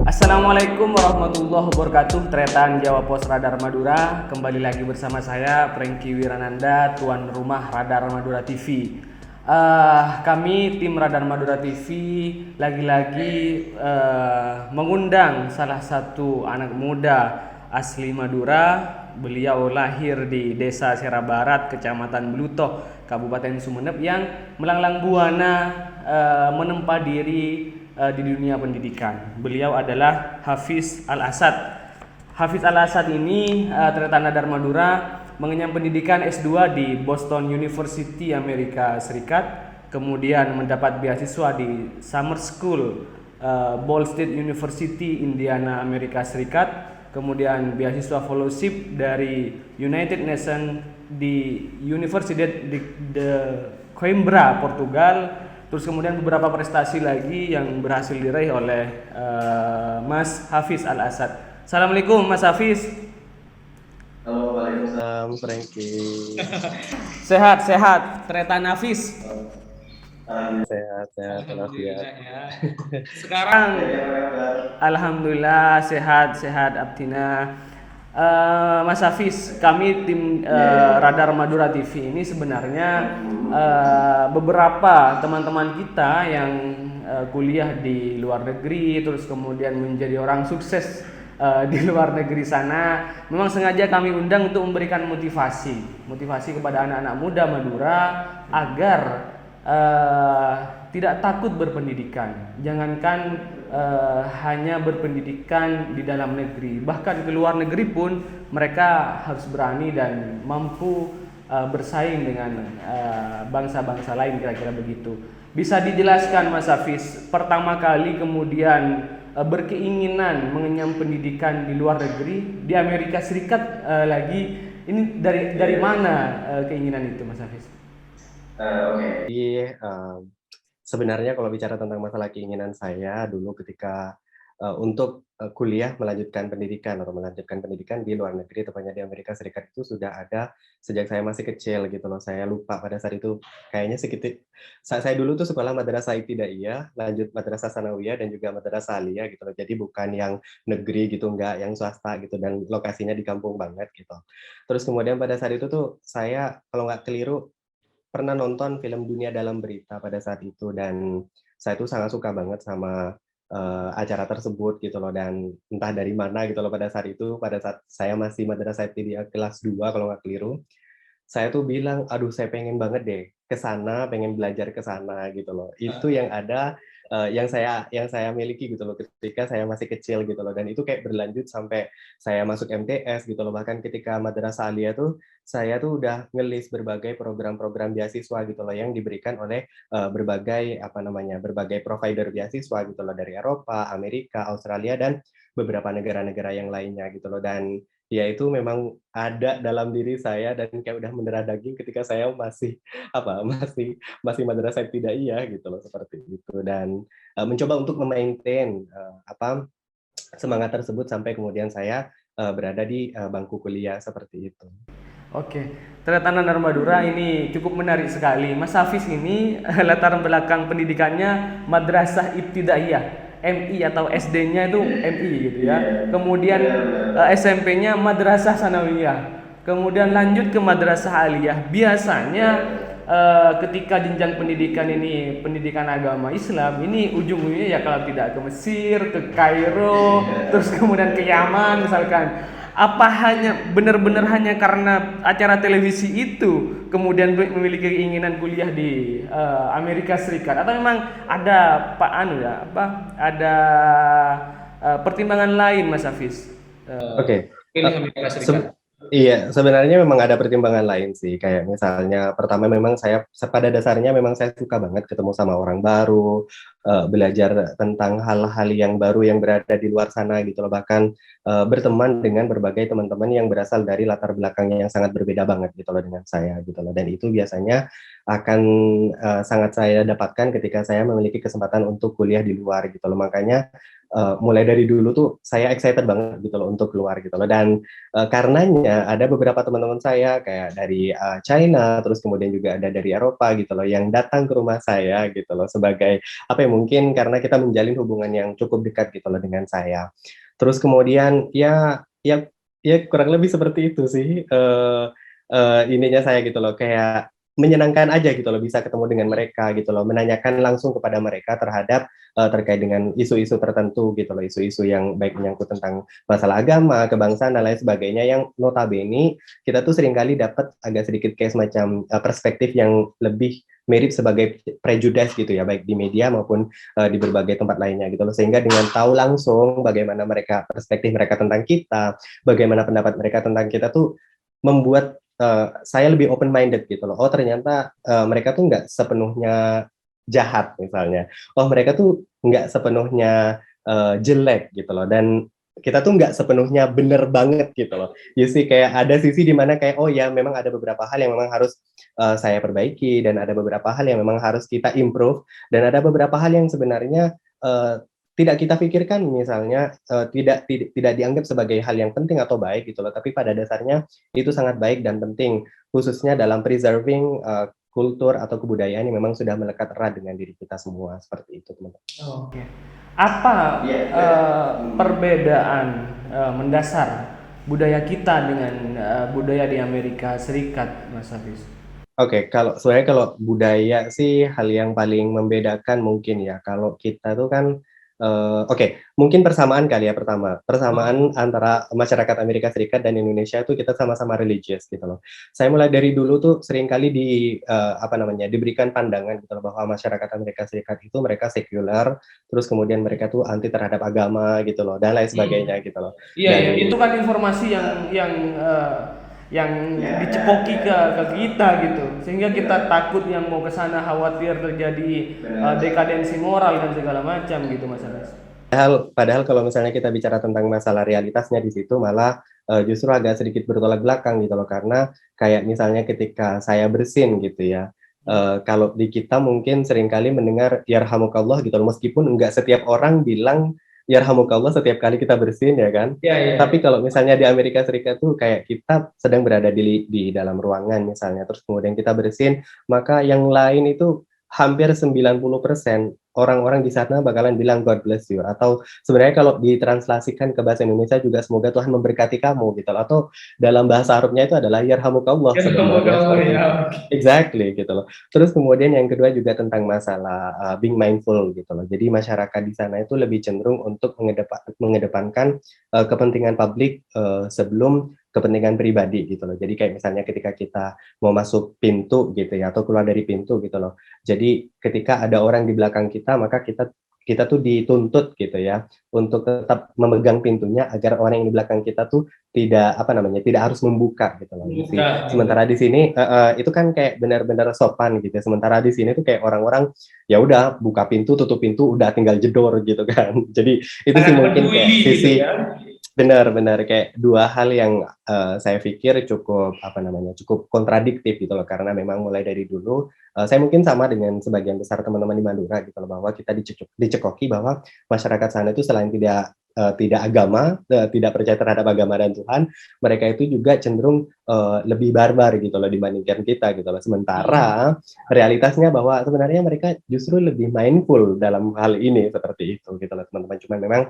Assalamualaikum warahmatullahi wabarakatuh. Tretan Jawa Pos Radar Madura. Kembali lagi bersama saya Prengki Wirananda, tuan rumah Radar Madura TV. Kami tim Radar Madura TV lagi-lagi mengundang salah satu anak muda asli Madura. Beliau lahir di Desa Sera Barat, Kecamatan Blutoh, Kabupaten Sumeneb, yang melanglang buana menempa diri di dunia pendidikan. Beliau adalah Hafiz Al-Asad. Hafiz Al-Asad ini Tretan Radar Madura mengenyam pendidikan S2 di Boston University Amerika Serikat, kemudian mendapat beasiswa di Summer School Ball State University Indiana Amerika Serikat, kemudian beasiswa fellowship dari United Nations di Universidade de Coimbra, Portugal. Terus kemudian beberapa prestasi lagi yang berhasil diraih oleh Mas Hafiz Al-Asad. Assalamualaikum Mas Hafiz. Halo, Waalaikumsalam, Frankie. Sehat, Tretan Hafiz. Sehat, Alhamdulillah ya. Sekarang alhamdulillah sehat Abtina. Mas Hafiz, kami tim Radar Madura TV ini sebenarnya beberapa teman-teman kita yang kuliah di luar negeri, terus kemudian menjadi orang sukses di luar negeri sana, memang sengaja kami undang untuk memberikan motivasi kepada anak-anak muda Madura agar tidak takut berpendidikan. Jangankan hanya berpendidikan di dalam negeri, bahkan ke luar negeri pun mereka harus berani dan mampu bersaing dengan bangsa-bangsa lain, kira-kira begitu. Bisa dijelaskan Mas Hafiz, pertama kali kemudian berkeinginan mengenyam pendidikan di luar negeri, di Amerika Serikat lagi, ini dari mana keinginan itu Mas Hafiz? Jadi sebenarnya kalau bicara tentang masalah keinginan saya dulu ketika untuk kuliah melanjutkan pendidikan di luar negeri, tepatnya di Amerika Serikat, itu sudah ada sejak saya masih kecil gitu loh. Saya lupa pada saat itu kayaknya sekitar saya dulu tuh sekolah madrasah ibtidaiyah, lanjut madrasah sanawiyah dan juga madrasah aliyah gitu loh. Jadi bukan yang negeri gitu, enggak, yang swasta gitu, dan lokasinya di kampung banget gitu. Terus kemudian pada saat itu tuh saya kalau nggak keliru pernah nonton film Dunia Dalam Berita pada saat itu, dan saya tuh sangat suka banget sama acara tersebut gitu loh, dan entah dari mana gitu loh pada saat itu, pada saat saya masih madrasah ibtidaiyah kelas 2 kalau nggak keliru, saya tuh bilang, "Aduh, saya pengen banget deh ke sana, pengen belajar ke sana," gitu loh. Itu yang ada, yang saya miliki gitu loh ketika saya masih kecil gitu loh, dan itu kayak berlanjut sampai saya masuk MTS gitu loh. Bahkan ketika madrasah aliyah tuh, saya tuh udah nge-list berbagai program-program beasiswa gitu loh yang diberikan oleh, berbagai, apa namanya, berbagai provider beasiswa gitu loh, dari Eropa, Amerika, Australia, dan beberapa negara-negara yang lainnya gitu loh. Dan ya itu memang ada dalam diri saya dan kayak udah mendarah daging ketika saya masih apa, masih madrasah ibtidaiyah gitu loh, seperti itu. Dan, mencoba untuk memaintain apa, semangat tersebut sampai kemudian saya, berada di, bangku kuliah, seperti itu. Oke, Tretan Radar Madura ini cukup menarik sekali. Mas Hafiz ini latar belakang pendidikannya Madrasah Ibtidaiyah, MI atau SD-nya itu MI gitu ya. Kemudian SMP-nya Madrasah Sanawiyah. Kemudian lanjut ke Madrasah Aliyah. Biasanya ketika jenjang pendidikan ini pendidikan agama Islam, ini ujung-ujungnya ya kalau tidak ke Mesir, ke Kairo, terus kemudian ke Yaman misalkan. Apa hanya benar-benar hanya karena acara televisi itu kemudian memiliki keinginan kuliah di Amerika Serikat, atau memang ada ada pertimbangan lain Mas Hafiz Oke. pilih Amerika Serikat? Iya, sebenarnya memang ada pertimbangan lain sih, kayak misalnya pertama memang saya pada dasarnya memang saya suka banget ketemu sama orang baru, belajar tentang hal-hal yang baru yang berada di luar sana gitu loh, bahkan, berteman dengan berbagai teman-teman yang berasal dari latar belakang yang sangat berbeda banget gitu loh dengan saya gitu loh, dan itu biasanya akan, sangat saya dapatkan ketika saya memiliki kesempatan untuk kuliah di luar gitu loh. Makanya, mulai dari dulu tuh saya excited banget gitu loh untuk keluar gitu loh, dan karenanya ada beberapa teman-teman saya kayak dari, China, terus kemudian juga ada dari Eropa gitu loh, yang datang ke rumah saya gitu loh sebagai, apa ya, mungkin karena kita menjalin hubungan yang cukup dekat gitu loh dengan saya. Terus kemudian ya kurang lebih seperti itu sih, ininya saya gitu loh, kayak menyenangkan aja gitu loh bisa ketemu dengan mereka gitu loh, menanyakan langsung kepada mereka terkait dengan isu-isu tertentu gitu loh, isu-isu yang baik menyangkut tentang masalah agama, kebangsaan dan lain sebagainya yang notabene kita tuh seringkali dapat agak sedikit kayak semacam perspektif yang lebih mirip sebagai prejudice gitu ya, baik di media maupun di berbagai tempat lainnya gitu loh, sehingga dengan tahu langsung bagaimana perspektif mereka tentang kita, bagaimana pendapat mereka tentang kita tuh membuat saya lebih open minded gitu loh. Oh ternyata mereka tuh nggak sepenuhnya jahat misalnya. Oh mereka tuh nggak sepenuhnya jelek gitu loh. Dan kita tuh nggak sepenuhnya bener banget gitu loh. Jadi kayak ada sisi di mana kayak oh ya memang ada beberapa hal yang memang harus saya perbaiki dan ada beberapa hal yang memang harus kita improve dan ada beberapa hal yang sebenarnya tidak kita pikirkan misalnya tidak dianggap sebagai hal yang penting atau baik gitu loh, tapi pada dasarnya itu sangat baik dan penting khususnya dalam preserving kultur atau kebudayaan yang memang sudah melekat erat dengan diri kita semua seperti itu teman-teman. Oke. Apa perbedaan mendasar budaya kita dengan budaya di Amerika Serikat, Mas Hafiz? Oke, kalau budaya sih hal yang paling membedakan mungkin ya kalau kita tuh kan oke, mungkin persamaan kali ya persamaan antara masyarakat Amerika Serikat dan Indonesia itu kita sama-sama religius gitu loh. Saya mulai dari dulu tuh sering kali diberikan pandangan gitu loh bahwa masyarakat Amerika Serikat itu mereka sekuler, terus kemudian mereka tuh anti terhadap agama gitu loh dan lain sebagainya gitu loh. Iya, iya, Dan itu kan informasi yang dicekoki ke kita gitu, sehingga kita takut yang mau ke sana, khawatir terjadi dekadensi moral dan segala macam gitu, Mas Anas. Padahal kalau misalnya kita bicara tentang masalah realitasnya di situ malah justru agak sedikit bertolak belakang gitu loh karena kayak misalnya ketika saya bersin gitu ya, kalau di kita mungkin seringkali mendengar yarhamukallah gitu loh meskipun enggak setiap orang bilang yarhamukallah setiap kali kita bersin ya kan. Iya, iya. Tapi kalau misalnya di Amerika Serikat tuh kayak kita sedang berada di dalam ruangan misalnya terus kemudian kita bersin maka yang lain itu hampir 90% orang-orang di sana bakalan bilang God bless you atau sebenarnya kalau ditranslasikan ke bahasa Indonesia juga semoga Tuhan memberkati kamu gitu loh atau dalam bahasa Arabnya itu adalah yarhamukallah sebenarnya seperti itu. Exactly gitu loh. Terus kemudian yang kedua juga tentang masalah being mindful gitu loh. Jadi masyarakat di sana itu lebih cenderung untuk mengedepankan kepentingan publik sebelum kepentingan pribadi gitu loh. Jadi kayak misalnya ketika kita mau masuk pintu gitu ya atau keluar dari pintu gitu loh. Jadi ketika ada orang di belakang kita maka kita tuh dituntut gitu ya untuk tetap memegang pintunya agar orang yang di belakang kita tuh tidak harus membuka gitu loh. Sementara di sini itu kan kayak benar-benar sopan gitu. Sementara di sini tuh kayak orang-orang ya udah buka pintu tutup pintu udah tinggal jedor gitu kan. Jadi itu sih mungkin kayak sisi benar-benar kayak dua hal yang saya pikir cukup kontradiktif gitu loh karena memang mulai dari dulu saya mungkin sama dengan sebagian besar teman-teman di Madura gitu loh bahwa kita dicekoki bahwa masyarakat sana itu selain tidak percaya terhadap agama dan Tuhan, mereka itu juga cenderung lebih barbar gitu loh dibandingkan kita gitu loh. Sementara realitasnya bahwa sebenarnya mereka justru lebih mindful dalam hal ini seperti itu gitu loh teman-teman. Cuman memang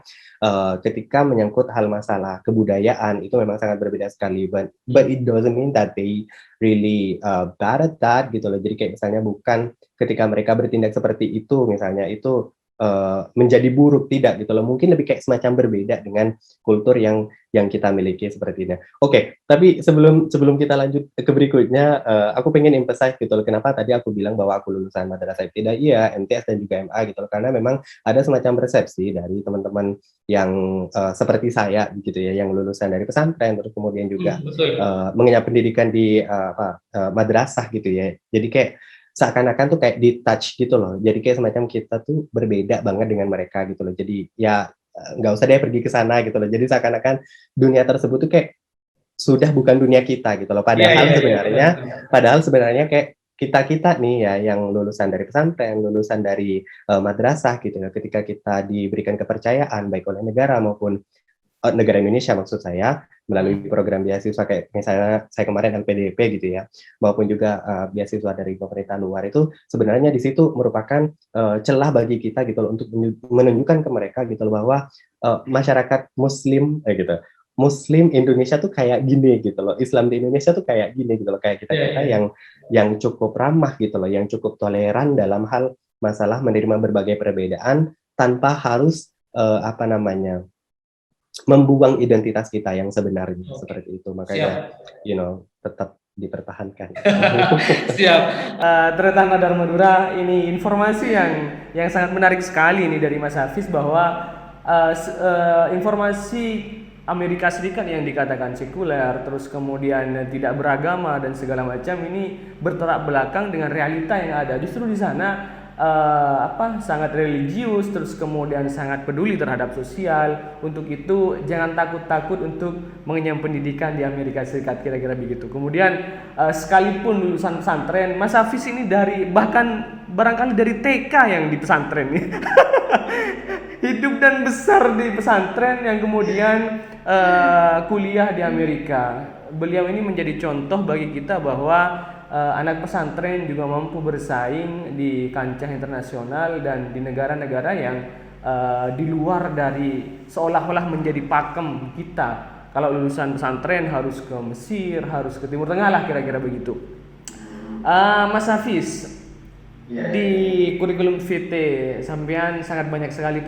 ketika menyangkut hal masalah kebudayaan itu memang sangat berbeda sekali, but it doesn't mean that they really bad at that gitu loh. Jadi kayak misalnya bukan ketika mereka bertindak seperti itu misalnya itu menjadi buruk tidak gitu loh. Mungkin lebih kayak semacam berbeda dengan kultur yang kita miliki seperti ini. Oke, tapi sebelum kita lanjut ke berikutnya, aku pengen emphasize gitu loh kenapa tadi aku bilang bahwa aku lulusan madrasah ibtidaiyah, MTS dan juga MA gitu loh karena memang ada semacam persepsi dari teman-teman yang seperti saya gitu ya yang lulusan dari pesantren terus kemudian juga mengenyam pendidikan di madrasah gitu ya. Jadi kayak seakan-akan tuh kayak di touch gitu loh. Jadi kayak semacam kita tuh berbeda banget dengan mereka gitu loh. Jadi ya nggak usah deh pergi ke sana gitu loh. Jadi seakan-akan dunia tersebut tuh kayak sudah bukan dunia kita gitu loh. Padahal sebenarnya kayak kita nih ya yang lulusan dari pesantren, lulusan dari madrasah gitu ya. Ketika kita diberikan kepercayaan baik oleh negara maupun negara Indonesia maksud saya, melalui program beasiswa kayak misalnya saya kemarin LPDP gitu ya, maupun juga beasiswa dari pemerintah luar, itu sebenarnya di situ merupakan celah bagi kita gitu loh untuk menunjukkan ke mereka gitu loh bahwa masyarakat Muslim gitu. Muslim Indonesia tuh kayak gini gitu loh, Islam di Indonesia tuh kayak gini gitu loh, kayak kita-kita yang cukup ramah gitu loh, yang cukup toleran dalam hal masalah menerima berbagai perbedaan tanpa harus apa namanya, membuang identitas kita yang sebenarnya seperti itu. Makanya tetap dipertahankan. Siap. Tretan Radar Madura, ini informasi yang sangat menarik sekali ini dari Mas Hafiz, bahwa informasi Amerika Serikat yang dikatakan sekuler, terus kemudian tidak beragama dan segala macam, ini bertolak belakang dengan realita yang ada. Justru di sana sangat religius, terus kemudian sangat peduli terhadap sosial. Untuk itu jangan takut-takut untuk mengenyam pendidikan di Amerika Serikat, kira-kira begitu. Kemudian sekalipun lulusan pesantren, Mas Hafiz ini bahkan barangkali dari TK yang di pesantren nih. Hidup dan besar di pesantren, yang kemudian kuliah di Amerika. Beliau ini menjadi contoh bagi kita bahwa anak pesantren juga mampu bersaing di kancah internasional dan di negara-negara yang di luar dari seolah-olah menjadi pakem kita. Kalau lulusan pesantren harus ke Mesir, harus ke Timur Tengah lah, kira-kira begitu. Mas Hafiz, di kurikulum vitae sampean sangat banyak sekali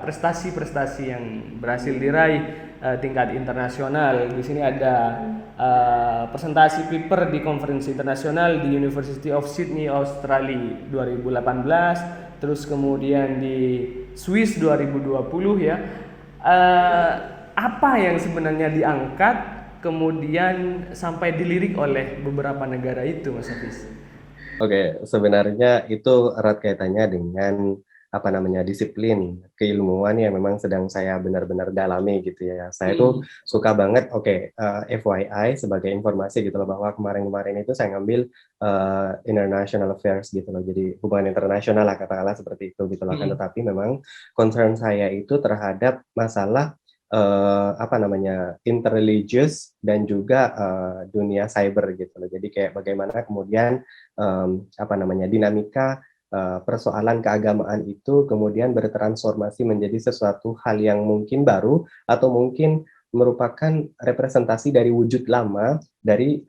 prestasi-prestasi yang berhasil diraih tingkat internasional. Di sini ada presentasi paper di konferensi internasional di University of Sydney, Australia 2018, terus kemudian di Swiss 2020 ya. Apa yang sebenarnya diangkat kemudian sampai dilirik oleh beberapa negara itu, Mas Hafiz? Oke, sebenarnya itu erat kaitannya dengan apa namanya, disiplin keilmuan yang memang sedang saya benar-benar dalami gitu ya. Saya tuh suka banget, FYI sebagai informasi gitu loh, bahwa kemarin-kemarin itu saya ngambil international affairs gitu loh, jadi hubungan internasional lah katakanlah seperti itu gitu loh. Kan tetapi memang concern saya itu terhadap masalah interreligious dan juga dunia cyber gitu loh. Jadi kayak bagaimana kemudian dinamika persoalan keagamaan itu kemudian bertransformasi menjadi sesuatu hal yang mungkin baru atau mungkin merupakan representasi dari wujud lama dari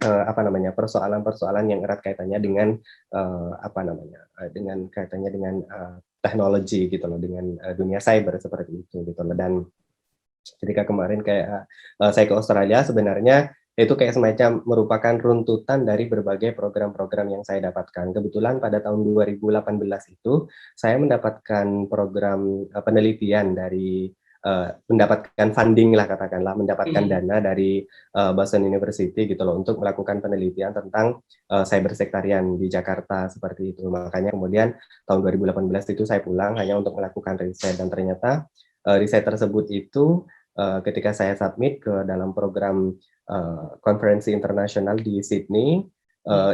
persoalan-persoalan yang erat kaitannya dengan dengan kaitannya dengan teknologi gitu loh, dengan dunia cyber seperti itu gitu loh. Dan ketika kemarin kayak saya ke Australia, sebenarnya itu kayak semacam merupakan runtutan dari berbagai program-program yang saya dapatkan. Kebetulan pada tahun 2018 itu saya mendapatkan program penelitian dari mendapatkan funding lah katakanlah, mendapatkan dana dari Boston University gitu loh untuk melakukan penelitian tentang cyber sektarian di Jakarta seperti itu. Makanya kemudian tahun 2018 itu saya pulang hanya untuk melakukan riset, dan ternyata riset tersebut itu ketika saya submit ke dalam program konferensi internasional di Sydney,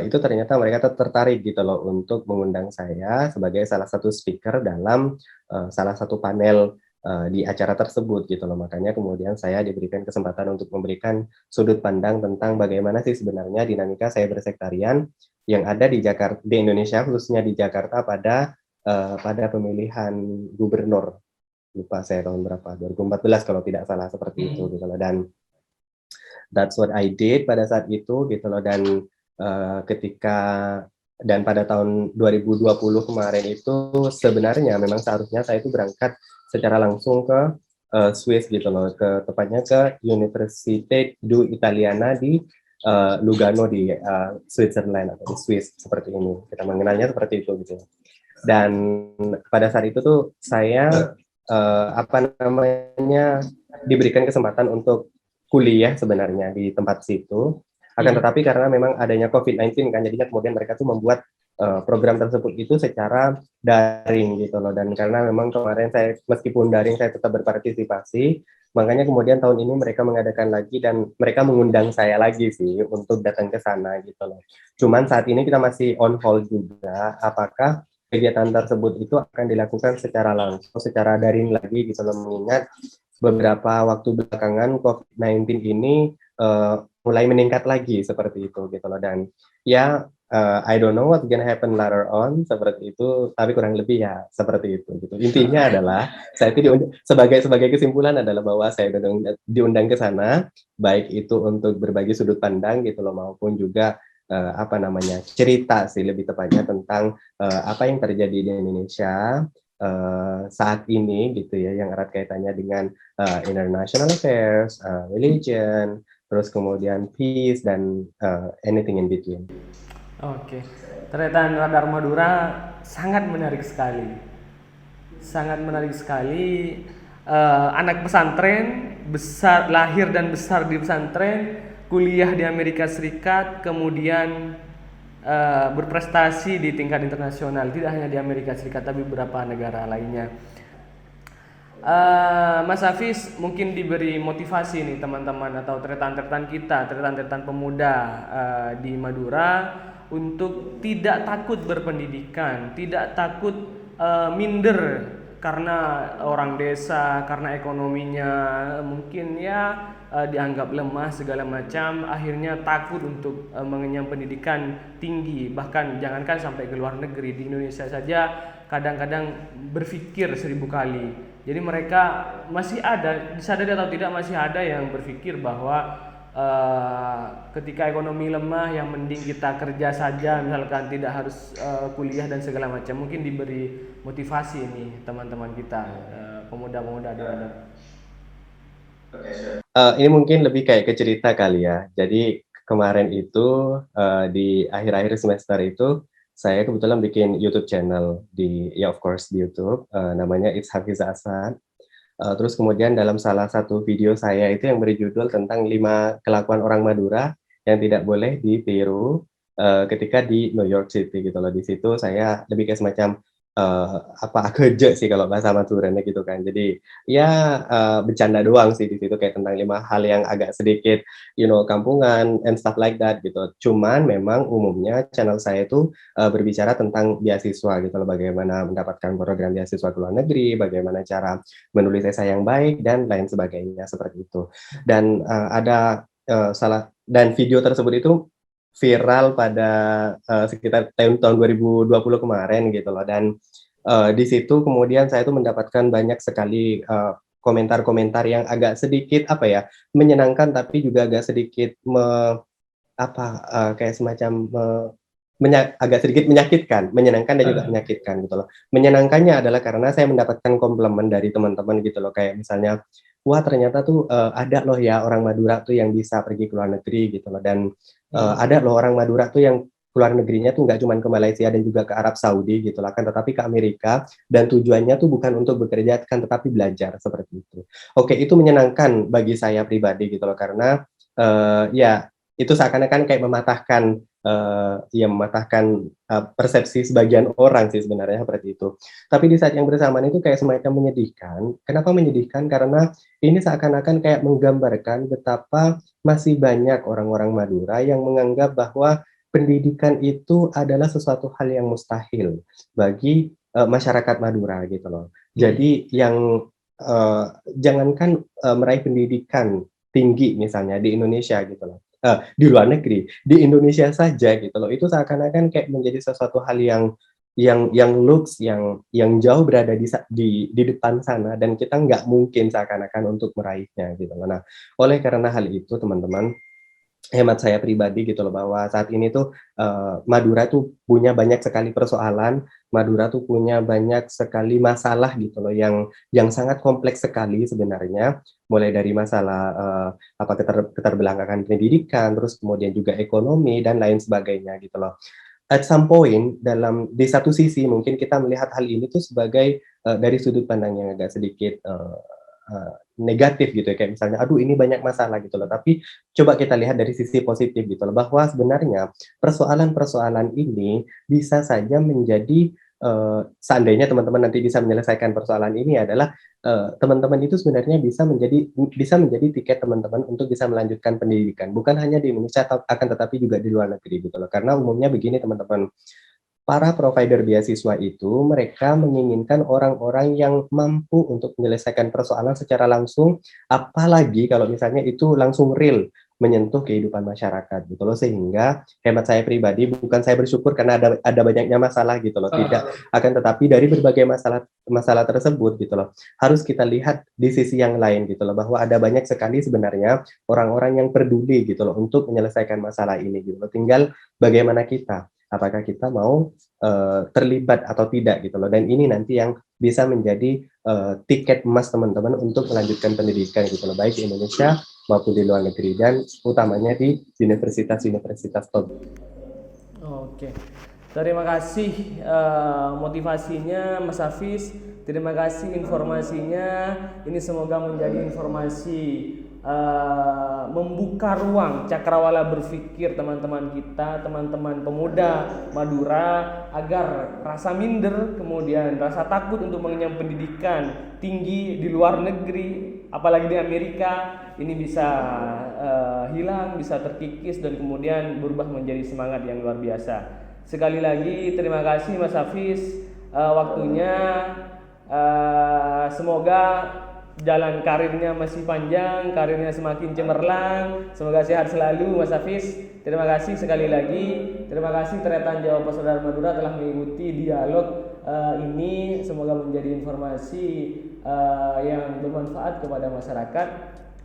itu ternyata mereka tertarik gitu loh untuk mengundang saya sebagai salah satu speaker dalam salah satu panel di acara tersebut gitu loh. Makanya kemudian saya diberikan kesempatan untuk memberikan sudut pandang tentang bagaimana sih sebenarnya dinamika cyber sektarian yang ada di Jakarta, di Indonesia khususnya di Jakarta pada pemilihan gubernur, lupa saya tahun berapa, 2014 kalau tidak salah seperti itu gitu loh. Dan that's what I did pada saat itu gitu loh. Dan pada tahun 2020 kemarin itu sebenarnya memang seharusnya saya itu berangkat secara langsung ke Swiss gitu loh, tepatnya ke Université du Italiana di Lugano di Switzerland atau di Swiss seperti ini, kita mengenalnya seperti itu gitu. Dan pada saat itu tuh saya diberikan kesempatan untuk kuliah sebenarnya di tempat situ. Akan tetapi karena memang adanya COVID-19 kan, jadinya kemudian mereka tuh membuat program tersebut itu secara daring gitu loh. Dan karena memang kemarin saya meskipun daring saya tetap berpartisipasi, makanya kemudian tahun ini mereka mengadakan lagi dan mereka mengundang saya lagi sih untuk datang ke sana gitu loh. Cuman saat ini kita masih on hold juga apakah kegiatan tersebut itu akan dilakukan secara langsung, secara daring lagi gitu loh, mengingat beberapa waktu belakangan COVID-19 ini mulai meningkat lagi seperti itu gitu loh. Dan ya I don't know what gonna happen later on seperti itu, tapi kurang lebih ya seperti itu gitu. Intinya adalah saya itu sebagai kesimpulan adalah bahwa saya diundang ke sana, baik itu untuk berbagi sudut pandang gitu loh, maupun juga apa namanya, cerita sih lebih tepatnya tentang apa yang terjadi di Indonesia saat ini gitu ya, yang erat kaitannya dengan international affairs, religion, terus kemudian peace dan anything in between. Oke, Tretan Radar Madura sangat menarik sekali. Sangat menarik sekali. Anak pesantren, besar lahir dan besar di pesantren, kuliah di Amerika Serikat, kemudian berprestasi di tingkat internasional, tidak hanya di Amerika Serikat tapi beberapa negara lainnya. Mas Hafiz mungkin diberi motivasi nih teman-teman atau tretan-tretan kita, tretan-tretan pemuda di Madura untuk tidak takut berpendidikan, tidak takut minder karena orang desa, karena ekonominya mungkin ya dianggap lemah segala macam, akhirnya takut untuk mengenyam pendidikan tinggi. Bahkan jangankan sampai ke luar negeri, di Indonesia saja kadang-kadang berpikir 1000 kali. Jadi mereka masih ada, disadari atau tidak, masih ada yang berpikir bahwa ketika ekonomi lemah yang mending kita kerja saja, misalkan tidak harus kuliah dan segala macam. Mungkin diberi motivasi nih teman-teman kita, pemuda-pemuda di Radar. Ini mungkin lebih kayak ke cerita kali ya. Jadi kemarin itu di akhir-akhir semester itu saya kebetulan bikin YouTube channel di, ya of course di YouTube, namanya It's Hafiz Asad. Terus kemudian dalam salah satu video saya itu yang berjudul tentang 5 kelakuan orang Madura yang tidak boleh ditiru ketika di New York City gitu loh. Di situ saya lebih kayak semacam apa, keje sih kalau bahasa Maduranya gitu kan. Jadi ya bercanda doang sih di situ, kayak tentang 5 hal yang agak sedikit kampungan and stuff like that gitu. Cuman memang umumnya channel saya itu berbicara tentang beasiswa gitu loh, bagaimana mendapatkan program beasiswa ke luar negeri, bagaimana cara menulis esai yang baik dan lain sebagainya seperti itu. Dan dan video tersebut itu viral pada sekitar tahun 2020 kemarin gitu loh. Dan di situ kemudian saya tuh mendapatkan banyak sekali komentar-komentar yang agak sedikit apa ya, menyenangkan tapi juga agak sedikit kayak semacam agak sedikit menyakitkan, menyenangkan dan juga menyakitkan gitu loh. Menyenangkannya adalah karena saya mendapatkan komplimen dari teman-teman gitu loh, kayak misalnya, wah ternyata tuh ada loh ya orang Madura tuh yang bisa pergi ke luar negeri gitu loh, dan ada loh orang Madura tuh yang keluar negerinya tuh nggak cuma ke Malaysia dan juga ke Arab Saudi gitu lah kan, tetapi ke Amerika, dan tujuannya tuh bukan untuk bekerja kan tetapi belajar seperti itu. Oke, itu menyenangkan bagi saya pribadi gitu loh, karena ya itu seakan-akan kayak mematahkan persepsi sebagian orang sih sebenarnya seperti itu. Tapi di saat yang bersamaan itu kayak semacam menyedihkan. Kenapa menyedihkan? Karena ini seakan-akan kayak menggambarkan betapa masih banyak orang-orang Madura yang menganggap bahwa pendidikan itu adalah sesuatu hal yang mustahil bagi masyarakat Madura gitu loh. Jadi yang jangankan meraih pendidikan tinggi misalnya di Indonesia gitu loh, di luar negeri, di Indonesia saja gitu loh, itu seakan-akan kayak menjadi sesuatu hal yang looks yang jauh berada di depan sana, dan kita nggak mungkin seakan-akan untuk meraihnya gitu loh. Nah, oleh karena hal itu teman-teman, hemat saya pribadi gitu loh, bahwa saat ini tuh Madura tuh punya banyak sekali persoalan, Madura tuh punya banyak sekali masalah gitu loh, yang sangat kompleks sekali sebenarnya, mulai dari masalah keterbelakangan pendidikan, terus kemudian juga ekonomi dan lain sebagainya gitu loh. At some point di satu sisi mungkin kita melihat hal ini tuh sebagai dari sudut pandang yang agak sedikit negatif gitu ya, kayak misalnya aduh ini banyak masalah gitu loh, tapi coba kita lihat dari sisi positif gitu loh, bahwa sebenarnya persoalan-persoalan ini bisa saja menjadi seandainya teman-teman nanti bisa menyelesaikan persoalan ini, adalah teman-teman itu sebenarnya bisa menjadi tiket teman-teman untuk bisa melanjutkan pendidikan, bukan hanya di Indonesia akan tetapi juga di luar negeri gitu loh. Karena umumnya begini teman-teman, para provider beasiswa itu mereka menginginkan orang-orang yang mampu untuk menyelesaikan persoalan secara langsung, apalagi kalau misalnya itu langsung real menyentuh kehidupan masyarakat gitu loh. Sehingga hemat saya pribadi, bukan saya bersyukur karena ada banyaknya masalah gitu loh, tidak, akan tetapi dari berbagai masalah tersebut gitu loh, harus kita lihat di sisi yang lain gitu loh, bahwa ada banyak sekali sebenarnya orang-orang yang peduli gitu loh untuk menyelesaikan masalah ini gitu loh. Tinggal bagaimana kita, apakah kita mau terlibat atau tidak gitu loh. Dan ini nanti yang bisa menjadi tiket emas teman-teman untuk melanjutkan pendidikan gitu loh, baik di Indonesia maupun di luar negeri, dan utamanya di universitas-universitas top. Oke, terima kasih motivasinya Mas Hafiz, terima kasih informasinya. Ini semoga menjadi informasi membuka ruang cakrawala berpikir teman-teman kita, teman-teman pemuda Madura, agar rasa minder, kemudian rasa takut untuk mengenyam pendidikan tinggi di luar negeri, apalagi di Amerika, ini bisa hilang, bisa terkikis, dan kemudian berubah menjadi semangat yang luar biasa. Sekali lagi terima kasih Mas Hafiz waktunya. Semoga jalan karirnya masih panjang, karirnya semakin cemerlang, semoga sehat selalu Mas Hafiz. Terima kasih sekali lagi. Terima kasih Tretan Jawa Pos Radar Madura telah mengikuti dialog ini. Semoga menjadi informasi yang bermanfaat kepada masyarakat.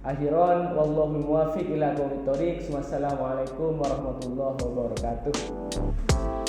Akhiron wallahu muwaffiq ila aqwamit thoriq. Wassalamualaikum warahmatullahi wabarakatuh.